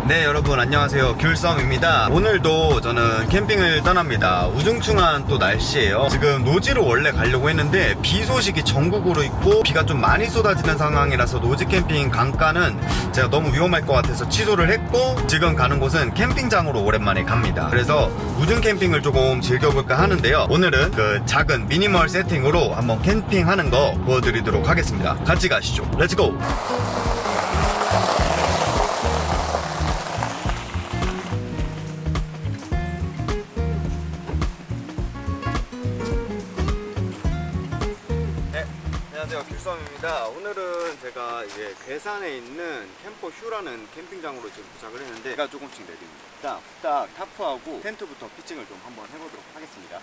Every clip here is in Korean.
네, 여러분 안녕하세요. 귤썸입니다. 오늘도 저는 캠핑을 떠납니다. 우중충한 또 날씨예요. 지금 노지로 원래 가려고 했는데 비 소식이 전국으로 있고 비가 좀 많이 쏟아지는 상황이라서 노지 캠핑 강가는 제가 너무 위험할 것 같아서 취소를 했고, 지금 가는 곳은 캠핑장으로 오랜만에 갑니다. 그래서 우중 캠핑을 조금 즐겨볼까 하는데요. 오늘은 그 작은 미니멀 세팅으로 한번 캠핑하는 거 보여드리도록 하겠습니다. 같이 가시죠. 렛츠고! 안녕하세요, 귤썸입니다. 오늘은 제가 이제 괴산에 있는 캠퍼 휴라는 캠핑장으로 지금 도착을 했는데 비가 조금씩 내립니다. 일단 딱 타프하고 텐트부터 피칭을 좀 한번 해보도록 하겠습니다.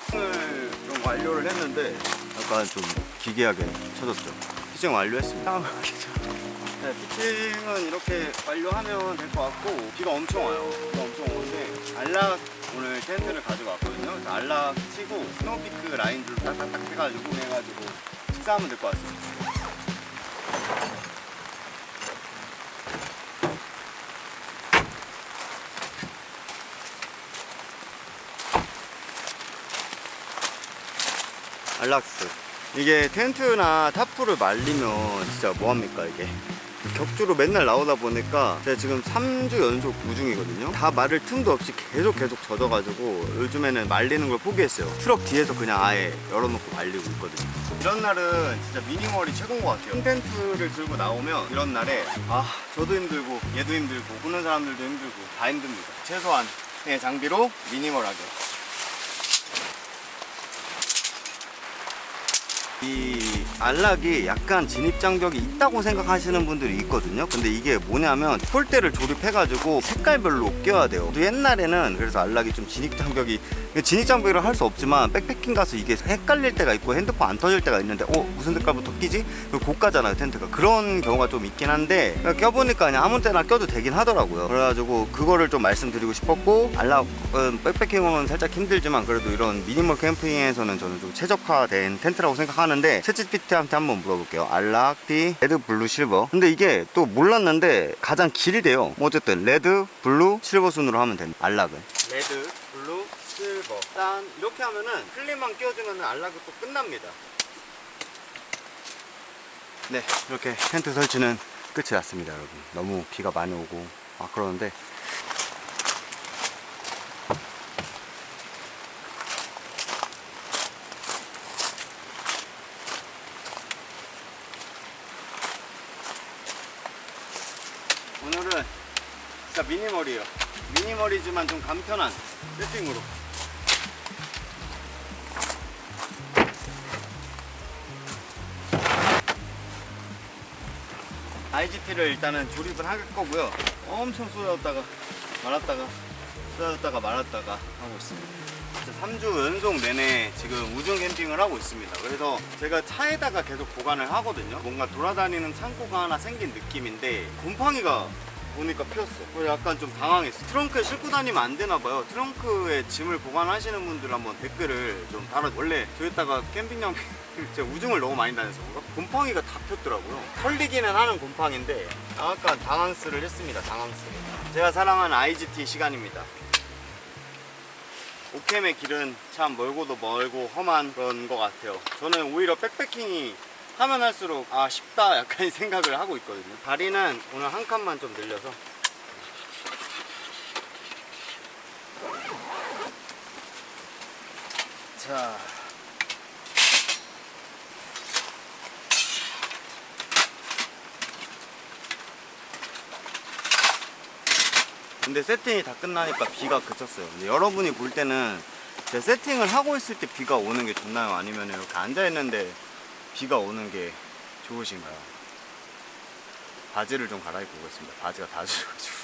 좀 완료를 했는데 약간 좀 기괴하게 쳐졌죠. 피칭 완료했습니다. 네, 피칭은 이렇게 완료하면 될 것 같고, 비가 엄청 와요. 비가 엄청 오는데 안락 오늘 텐트를 가지고 왔거든요. 그래서 안락 치고 스노우피크 라인줄 딱딱딱 해가지고 식사하면 될 것 같습니다. 안락스, 이게 텐트나 타프를 말리면 진짜 뭐합니까 이게 격주로 맨날 나오다 보니까 제가 지금 3주 연속 우중이거든요. 다 마를 틈도 없이 계속 젖어가지고 요즘에는 말리는 걸 포기했어요. 트럭 뒤에서 그냥 아예 열어놓고 말리고 있거든요. 이런 날은 진짜 미니멀이 최고인 것 같아요. 텐트를 들고 나오면 이런 날에 저도 힘들고 얘도 힘들고 보는 사람들도 힘들고 다 힘듭니다. 최소한의 장비로 미니멀하게. 이 안락이 약간 진입장벽이 있다고 생각하시는 분들이 있거든요. 근데 이게 뭐냐면 폴대를 조립해가지고 색깔별로 껴야 돼요. 또 옛날에는 그래서 안락이 좀 진입장벽이라 할 수 없지만 백패킹 가서 이게 헷갈릴 때가 있고 핸드폰 안 터질 때가 있는데 무슨 색깔부터 끼지? 고가잖아요 텐트가. 그런 경우가 좀 있긴 한데 껴보니까 그냥 아무 때나 껴도 되긴 하더라고요. 그래가지고 그거를 좀 말씀드리고 싶었고, 안락은 백패킹은 살짝 힘들지만 그래도 이런 미니멀 캠핑에서는 저는 좀 최적화된 텐트라고 생각하는데, 챗GPT한테 한번 물어볼게요. 안락 티 레드 블루 실버. 근데 이게 또 몰랐는데 가장 길대요. 어쨌든 레드 블루 실버 순으로 하면 됩니다. 안락은 레드 블루 실버. 일단 이렇게 하면은 클립만 끼워주면 안락은 또 끝납니다. 네, 이렇게 텐트 설치는 끝이 났습니다. 여러분, 너무 비가 많이 오고 그러는데 오늘은 진짜 미니멀이에요. 미니멀이지만 좀 간편한 세팅으로. IGT를 일단은 조립을 할 거고요. 엄청 쏟았다가 말았다가 쏟아졌다가 말았다가 하고 있습니다. 3주 연속 내내 지금 우중 캠핑을 하고 있습니다. 그래서 제가 차에다가 계속 보관을 하거든요. 뭔가 돌아다니는 창고가 하나 생긴 느낌인데 곰팡이가 보니까 피었어. 그래서 약간 좀 당황했어. 트렁크에 싣고 다니면 안 되나 봐요. 트렁크에 짐을 보관하시는 분들 한번 댓글을 좀 달아. 원래 저기다가 캠핑장 제가 우중을 너무 많이 다녀서 그런가? 곰팡이가 다 폈더라고요. 털리기는 하는 곰팡인데 약간 당황스를 했습니다. 당황스를. 제가 사랑하는 IGT 시간입니다. 오캠의 길은 참 멀고도 멀고 험한 그런 것 같아요. 저는 오히려 백패킹이 하면 할수록 아 쉽다 약간 이 생각을 하고 있거든요. 다리는 오늘 한 칸만 좀 늘려서 자 근데 세팅이 다 끝나니까 비가 그쳤어요. 근데 여러분이 볼 때는 제가 세팅을 하고 있을 때 비가 오는 게 좋나요? 아니면 이렇게 앉아있는데 비가 오는 게 좋으신가요? 바지를 좀 갈아입고 오겠습니다. 바지가 다 젖어가지고.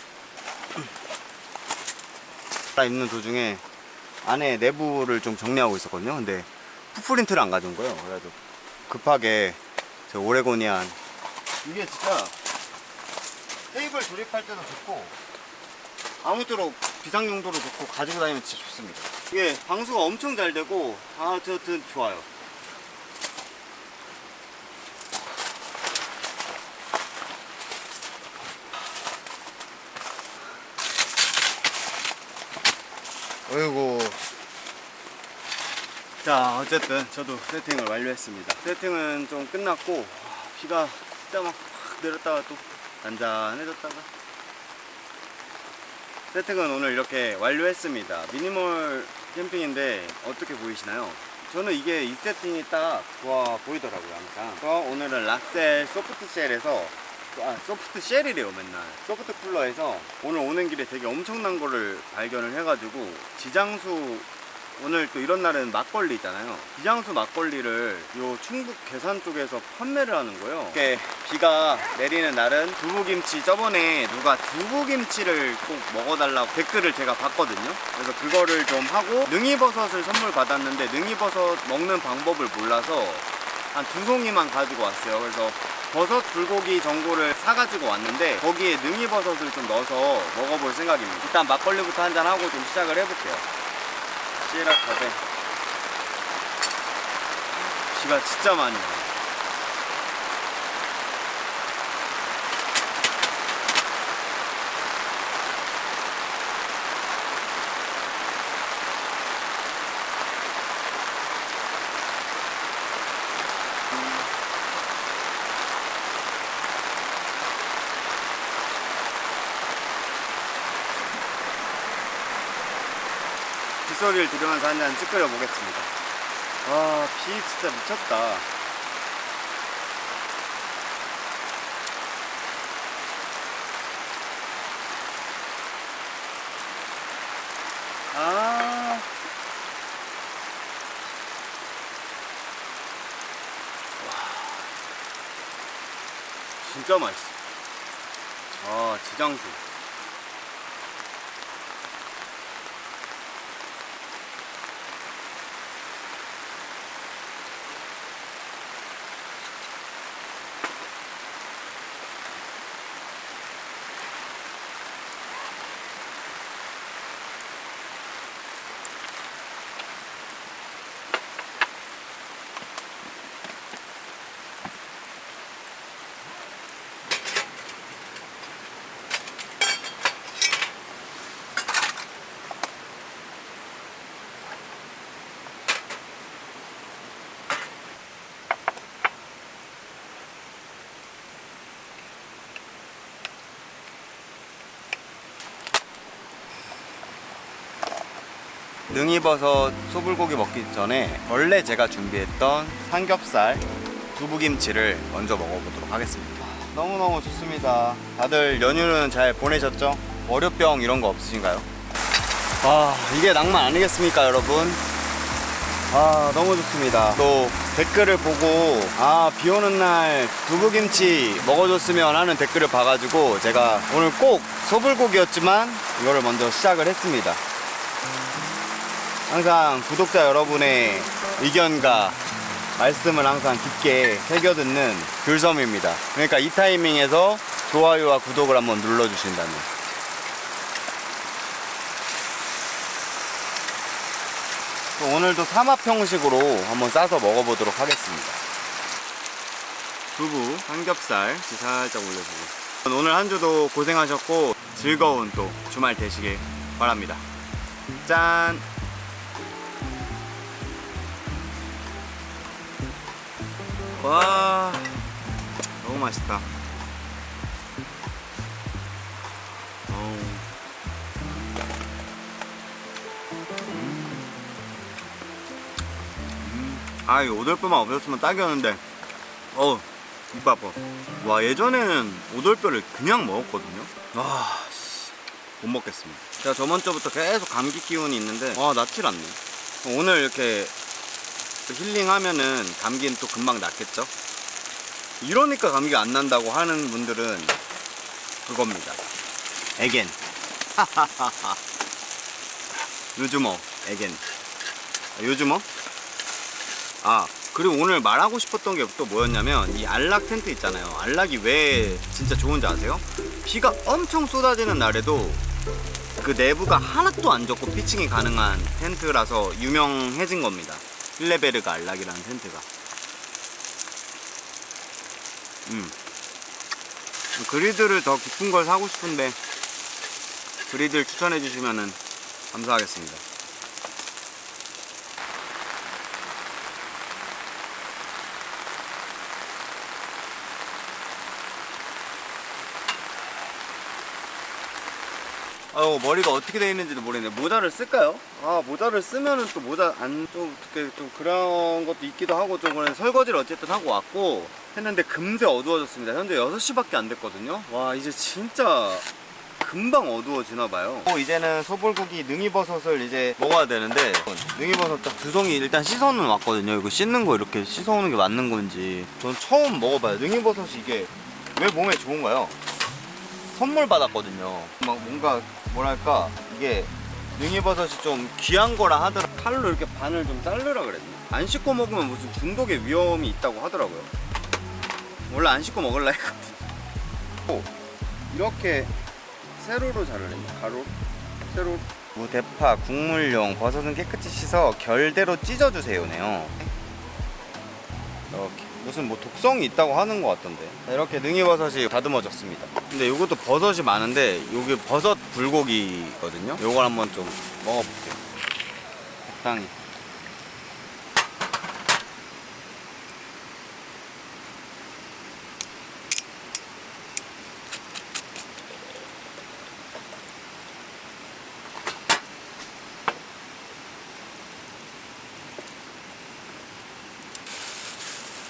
갈아입는 도중에 안에 내부를 좀 정리하고 있었거든요. 근데 풋프린트를 안 가져온 거예요. 그래가지고 급하게 저 오레고니안 이게 진짜 테이블 조립할 때도 좋고 아무쪼록 비상용도로 좋고 가지고 다니면 진짜 좋습니다. 이게 방수가 엄청 잘 되고 하여튼 좋아요. 어이구. 자 어쨌든 저도 세팅을 완료했습니다. 세팅은 좀 끝났고 비가 진짜 막 내렸다가 또 잔잔해졌다가 세팅은 오늘 이렇게 완료했습니다. 미니멀 캠핑인데 어떻게 보이시나요? 저는 이게 이 세팅이 딱 좋아 보이더라고요 항상. 그래서 오늘은 락셀 소프트쉘에서 소프트쉘이래요 맨날. 소프트 쿨러에서 오늘 오는 길에 되게 엄청난 거를 발견을 해가지고 지장수 오늘 또 이런 날은 막걸리 있잖아요. 지장수 막걸리를 요 충북 괴산 쪽에서 판매를 하는 거예요. 이렇게 비가 내리는 날은 두부김치, 저번에 누가 두부김치를 꼭 먹어달라고 댓글을 제가 봤거든요. 그래서 그거를 좀 하고 능이버섯을 선물 받았는데 능이버섯 먹는 방법을 몰라서 한 2송이만 가지고 왔어요. 그래서 버섯 불고기 전골을 사가지고 왔는데 거기에 능이버섯을 좀 넣어서 먹어볼 생각입니다. 일단 막걸리부터 한잔 하고 좀 시작을 해볼게요. 시락하되 비가 진짜 많이 와요. 빗소리를 들으면서 한잔 찌끄려 보겠습니다. 와, 비 진짜 미쳤다. 와, 진짜 맛있어. 지장수. 능이버섯 소불고기 먹기 전에 원래 제가 준비했던 삼겹살 두부김치를 먼저 먹어보도록 하겠습니다. 너무너무 좋습니다. 다들 연휴는 잘 보내셨죠? 월요병 이런 거 없으신가요? 이게 낭만 아니겠습니까 여러분? 너무 좋습니다. 또 댓글을 보고 비 오는 날 두부김치 먹어줬으면 하는 댓글을 봐가지고 제가 오늘 꼭 소불고기였지만 이거를 먼저 시작을 했습니다. 항상 구독자 여러분의 의견과 말씀을 항상 깊게 새겨듣는 귤섬입니다. 그러니까 이 타이밍에서 좋아요와 구독을 한번 눌러주신다면. 오늘도 삼합 형식으로 한번 싸서 먹어보도록 하겠습니다. 두부, 삼겹살 살짝 올려주고. 오늘 한 주도 고생하셨고 즐거운 또 주말 되시길 바랍니다. 짠! 와, 너무 맛있다. 이 오돌뼈만 없었으면 딱이었는데 입 아파. 와, 예전에는 오돌뼈를 그냥 먹었거든요. 못 먹겠습니다. 제가 저번 주부터 계속 감기 기운이 있는데 낫질 않네. 오늘 이렇게 힐링하면은 감기는 또 금방 낫겠죠? 이러니까 감기가 안 난다고 하는 분들은 그겁니다. 에겐. 요즘어 에겐. 요즘어? 그리고 오늘 말하고 싶었던 게 또 뭐였냐면 이 안락 텐트 있잖아요. 안락이 왜 진짜 좋은지 아세요? 비가 엄청 쏟아지는 날에도 그 내부가 하나도 안 젖고 피칭이 가능한 텐트라서 유명해진 겁니다. 힐레베르그 안락이라는 텐트가. 그리드를 더 깊은 걸 사고 싶은데 그리드를 추천해 주시면은 감사하겠습니다. 머리가 어떻게 되어 있는지도 모르겠네. 모자를 쓸까요? 모자를 쓰면은 또 모자 좀 그런 것도 있기도 하고 좀 그런 설거지를 어쨌든 하고 왔고 했는데 금세 어두워졌습니다. 현재 6시밖에 안 됐거든요. 와, 이제 진짜 금방 어두워지나봐요. 이제는 소불고기 능이버섯을 이제 먹어야 되는데 능이버섯 딱 2송이 일단 씻어는 왔거든요. 이거 씻는 거 이렇게 씻어오는 게 맞는 건지 전 처음 먹어봐요. 능이버섯이 이게 왜 몸에 좋은가요? 선물 받았거든요. 막 뭔가 뭐랄까 이게 능이버섯이 좀 귀한 거라 하더라. 칼로 이렇게 반을 좀 자르라 그랬네. 안 씻고 먹으면 무슨 중독의 위험이 있다고 하더라고요. 원래 안 씻고 먹을라 했거든. 이렇게 세로로 자르랬네. 가로, 세로. 무대파, 국물용 버섯은 깨끗이 씻어 결대로 찢어주세요네요. 이렇게 무슨 뭐 독성이 있다고 하는 것 같던데. 이렇게 능이버섯이 다듬어졌습니다. 근데 이것도 버섯이 많은데 이게 버섯 불고기거든요. 이걸 한번 좀 먹어볼게요. 적당히.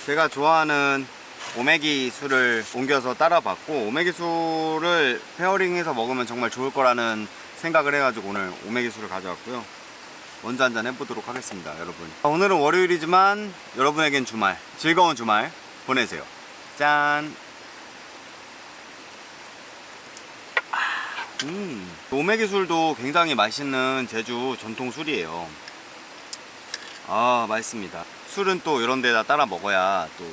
제가 좋아하는 오메기 술을 옮겨서 따라봤고 오메기 술을 페어링해서 먹으면 정말 좋을 거라는 생각을 해가지고 오늘 오메기 술을 가져왔고요. 먼저 한잔 해보도록 하겠습니다, 여러분. 오늘은 월요일이지만 여러분에겐 주말, 즐거운 주말 보내세요. 짠! 오메기 술도 굉장히 맛있는 제주 전통 술이에요. 맛있습니다. 술은 또 이런 데다 따라 먹어야 또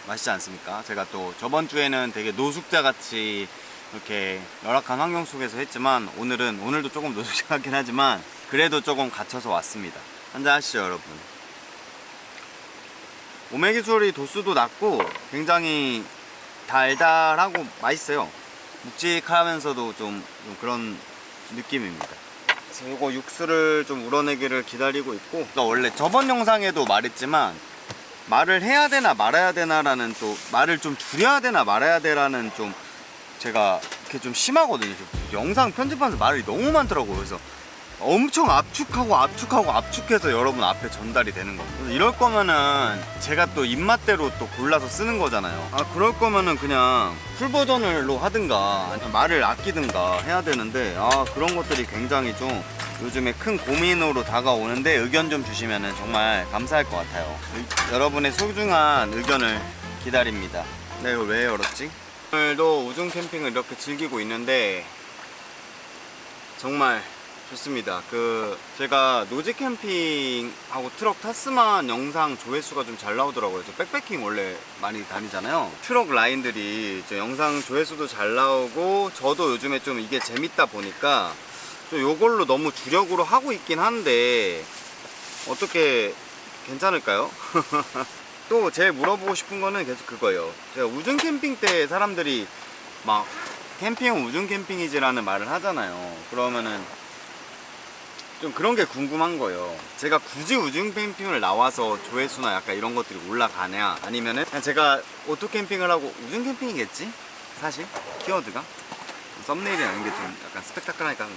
맛있지 않습니까? 제가 또 저번 주에는 되게 노숙자 같이 이렇게 열악한 환경 속에서 했지만 오늘도 조금 노숙자 같긴 하지만 그래도 조금 갇혀서 왔습니다. 한잔 하시죠, 여러분. 오메기 술이 도수도 낮고 굉장히 달달하고 맛있어요. 묵직하면서도 좀 그런 느낌입니다. 이거 육수를 좀 우러내기를 기다리고 있고, 그러니까 원래 저번 영상에도 말했지만 말을 해야 되나 말아야 되나라는, 또 말을 좀 줄여야 되나 말아야 되라는, 좀 제가 이렇게 좀 심하거든요. 영상 편집하면서 말이 너무 많더라고요. 그래서 엄청 압축해서 여러분 앞에 전달이 되는 겁니다. 그래서 이럴 거면은 제가 또 입맛대로 또 골라서 쓰는 거잖아요. 아, 그럴 거면은 그냥 풀 버전으로 하든가 말을 아끼든가 해야 되는데, 아, 그런 것들이 굉장히 좀 요즘에 큰 고민으로 다가오는데 의견 좀 주시면은 정말 감사할 것 같아요. 여러분의 소중한 의견을 기다립니다. 내가 이걸 왜 열었지? 오늘도 우중 캠핑을 이렇게 즐기고 있는데 정말 좋습니다. 제가 노지 캠핑하고 트럭 타스만 영상 조회수가 좀 잘 나오더라고요. 저 백패킹 원래 많이 다니잖아요. 트럭 라인들이 영상 조회수도 잘 나오고, 저도 요즘에 좀 이게 재밌다 보니까 좀 요걸로 너무 주력으로 하고 있긴 한데 어떻게 괜찮을까요? 또 제일 물어보고 싶은 거는 계속 그거예요. 제가 우중 캠핑 때 사람들이 막 캠핑은 우중 캠핑이지라는 말을 하잖아요. 그러면은 좀 그런 게 궁금한 거예요. 제가 굳이 우중 캠핑을 나와서 조회수나 약간 이런 것들이 올라가냐, 아니면은 그냥 제가 오토 캠핑을 하고 우중 캠핑이겠지? 사실 키워드가 썸네일에 나는 게 좀 약간 스펙타클하니까.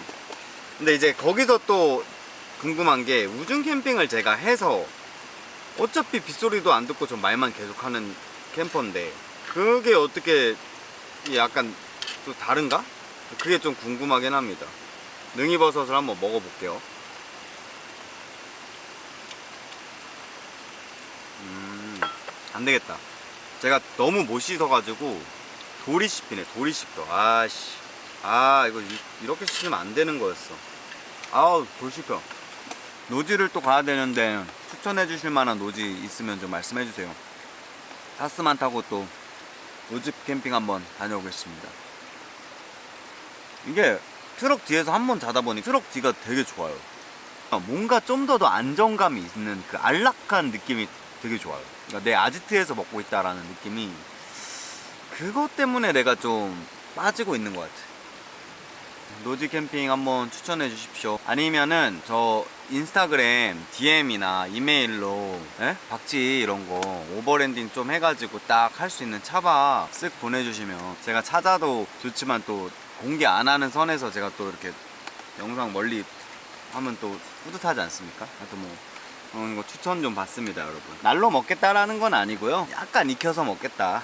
근데 이제 거기서 또 궁금한 게, 우중 캠핑을 제가 해서 어차피 빗소리도 안 듣고 좀 말만 계속하는 캠퍼인데 그게 어떻게 약간 또 다른가? 그게 좀 궁금하긴 합니다. 능이버섯을 한번 먹어볼게요. 안되겠다. 제가 너무 못 씻어가지고 돌이 씹히네. 돌이 씹혀. 아씨, 이거 이렇게 씻으면 안 되는 거였어. 아우, 돌 씹혀. 노지를 또 가야 되는데 추천해 주실 만한 노지 있으면 좀 말씀해 주세요. 타스만 타고 또 노지 캠핑 한번 다녀오겠습니다. 이게 트럭 뒤에서 한번 자다 보니 트럭 뒤가 되게 좋아요. 뭔가 좀 더 안정감이 있는 그 안락한 느낌이 되게 좋아요. 그러니까 내 아지트에서 먹고 있다라는 느낌이, 그것 때문에 내가 좀 빠지고 있는 것 같아. 노지 캠핑 한번 추천해 주십시오. 아니면은 저 인스타그램 DM이나 이메일로 박지 이런 거 오버랜딩 좀 해가지고 딱 할 수 있는 차박 쓱 보내주시면 제가 찾아도 좋지만 또 공개 안 하는 선에서 제가 또 이렇게 영상 멀리 하면 또 뿌듯하지 않습니까? 하여튼 뭐 그런 거 추천 좀 받습니다, 여러분. 날로 먹겠다라는 건 아니고요. 약간 익혀서 먹겠다.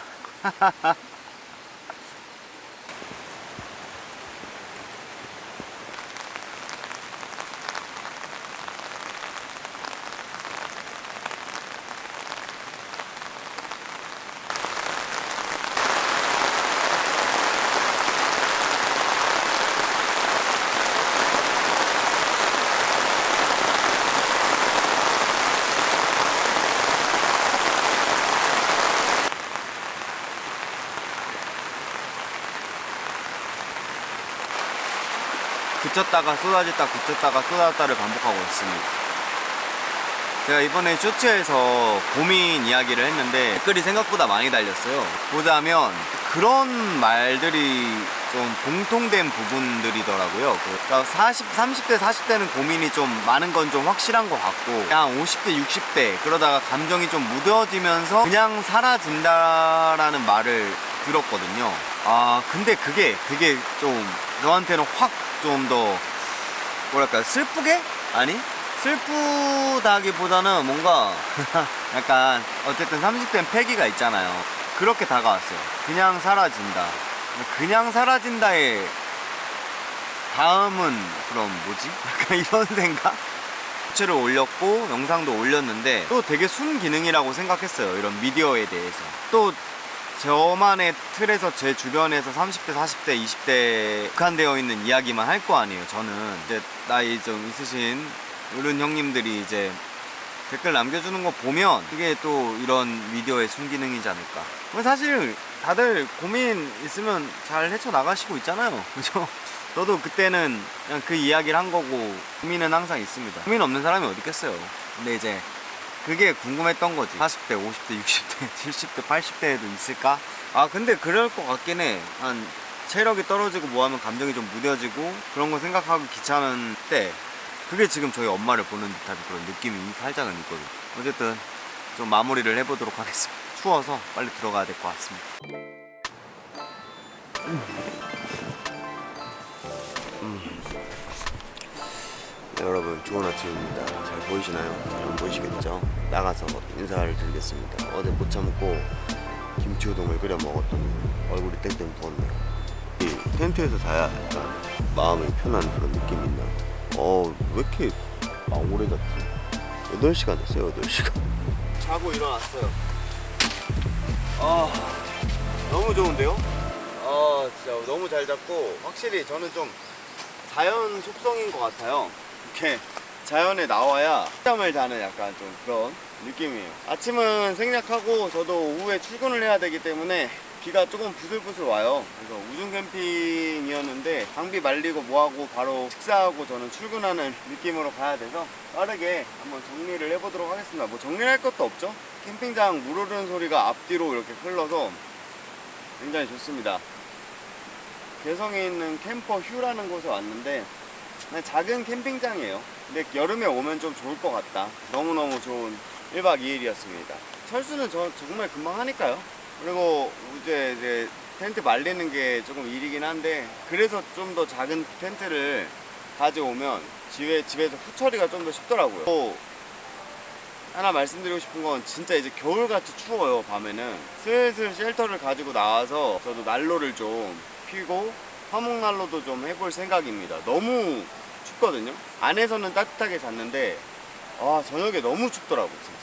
그쳤다가 쏟아졌다, 그쳤다가 쏟아졌다를 반복하고 있습니다. 제가 이번에 쇼츠에서 고민 이야기를 했는데 댓글이 생각보다 많이 달렸어요. 보자면 그런 말들이 좀 공통된 부분들이더라고요. 그러니까 30대, 40대는 고민이 좀 많은 건 좀 확실한 것 같고, 그냥 50대, 60대 그러다가 감정이 좀 무뎌지면서 그냥 사라진다라는 말을 들었거든요. 근데 그게 좀 저한테는 확 좀 더 뭐랄까 슬프게? 아니? 슬프다기보다는 뭔가 약간 어쨌든 30대는 패기가 있잖아요. 그렇게 다가왔어요. 그냥 사라진다. 그냥 사라진다의 다음은 그럼 뭐지? 약간 이런 생각? 를 올렸고 영상도 올렸는데 또 되게 순기능이라고 생각했어요. 이런 미디어에 대해서. 또 저만의 틀에서 제 주변에서 30대, 40대, 20대 국한되어 있는 이야기만 할 거 아니에요. 저는 이제 나이 좀 있으신 어른 형님들이 이제 댓글 남겨주는 거 보면 이게 또 이런 미디어의 순기능이지 않을까. 사실 다들 고민 있으면 잘 헤쳐나가시고 있잖아요. 그죠? 저도 그때는 그냥 그 이야기를 한 거고, 고민은 항상 있습니다. 고민 없는 사람이 어디 있겠어요. 근데 이제 그게 궁금했던 거지. 40대, 50대, 60대, 70대, 80대에도 있을까? 근데 그럴 것 같긴 해. 한 체력이 떨어지고 뭐하면 감정이 좀 무뎌지고 그런 거 생각하고 귀찮은 때, 그게 지금 저희 엄마를 보는 듯한 그런 느낌이 살짝은 있거든요. 어쨌든 좀 마무리를 해보도록 하겠습니다. 추워서 빨리 들어가야 될 것 같습니다. 네, 여러분 좋은 아침입니다. 잘 보이시나요? 잘 안 보이시겠죠? 나가서 인사를 드리겠습니다. 어제 못 참고 김치 우동을 끓여 먹었더니 얼굴이 땡땡 부었네요. 이 텐트에서 자야 약간 마음이 편한 그런 느낌이 있나? 왜 이렇게 오래 잤지? 8시간 됐어요. 8시간 자고 일어났어요. 너무 좋은데요? 진짜 너무 잘 잤고, 확실히 저는 좀 자연 속성인 것 같아요. 이렇게 자연에 나와야 잠을 자는 약간 좀 그런 느낌이에요. 아침은 생략하고 저도 오후에 출근을 해야 되기 때문에 비가 조금 부슬부슬 와요. 그래서 우중 캠핑이었는데 장비 말리고 뭐하고 바로 식사하고 저는 출근하는 느낌으로 가야 돼서 빠르게 한번 정리를 해보도록 하겠습니다. 뭐 정리할 것도 없죠. 캠핑장 물 흐르는 소리가 앞뒤로 이렇게 흘러서 굉장히 좋습니다. 개성에 있는 캠퍼 휴라는 곳에 왔는데 그냥 작은 캠핑장이에요. 근데 여름에 오면 좀 좋을 것 같다. 너무너무 좋은 1박 2일이었습니다. 철수는 정말 금방 하니까요. 그리고 이제 텐트 말리는 게 조금 일이긴 한데, 그래서 좀 더 작은 텐트를 가져오면 집에서 후처리가 좀 더 쉽더라고요. 또 하나 말씀드리고 싶은 건, 진짜 이제 겨울같이 추워요. 밤에는 슬슬 쉘터를 가지고 나와서 저도 난로를 좀 피고 화목난로도 좀 해볼 생각입니다. 너무 춥거든요. 안에서는 따뜻하게 잤는데 저녁에 너무 춥더라고 진짜.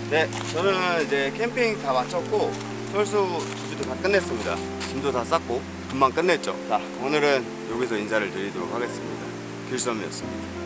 네, 저는 이제 캠핑 다 마쳤고 철수 주지도 다 끝냈습니다. 짐도 다 쌌고 금방 끝냈죠. 자, 오늘은 여기서 인사를 드리도록 하겠습니다. 길섬이었습니다.